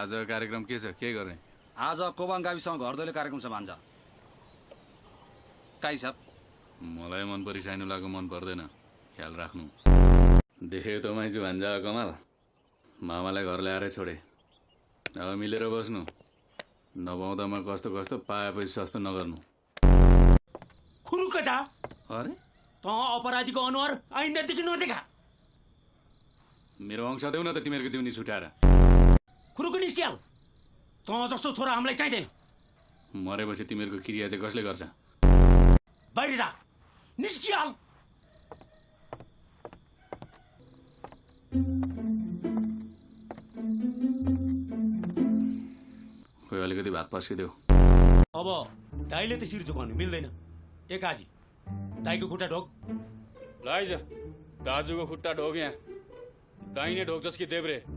आज कार्यक्रम के छ? के गर्ने? आज कोबाङ गाविसमा घर दैलो कार्यक्रम छ भान्जा। काई साहब मलाई मन परी साइनो लागु मन पर्दैन, ख्याल राख्नु। देखेको त माइजू भान्जा कमाल, मामालाई घर ल्याएर छोडे। अब मिलेर बस्नु, नपाउँदामा कस्तो कस्तो पाएपछि सस्तो नगर्नु। खुरुक जा। अरे त अपराधीको अनुहार आइन्दादेखि नदेखा। मेरो अंश देऊ न त तिमीहरूको जिउनी छुटाएर। खुरुक निस्किहाल। त जस्तो छोरा हामीलाई चाहिँदैन। मरेपछि तिमीहरूको क्रिया चाहिँ कसले गर्छ? बाहिर जा, निस्किहाल। खोइ अलिकति भात पस्किदेऊ। अब दाइले त शिर झुकाउनु मिल्दैन। ए काजी, दाइको खुट्टा ढोक। लाइज दाजुको खुट्टा ढोक यहाँ। दाहिने ढोक जस कि देब्रे।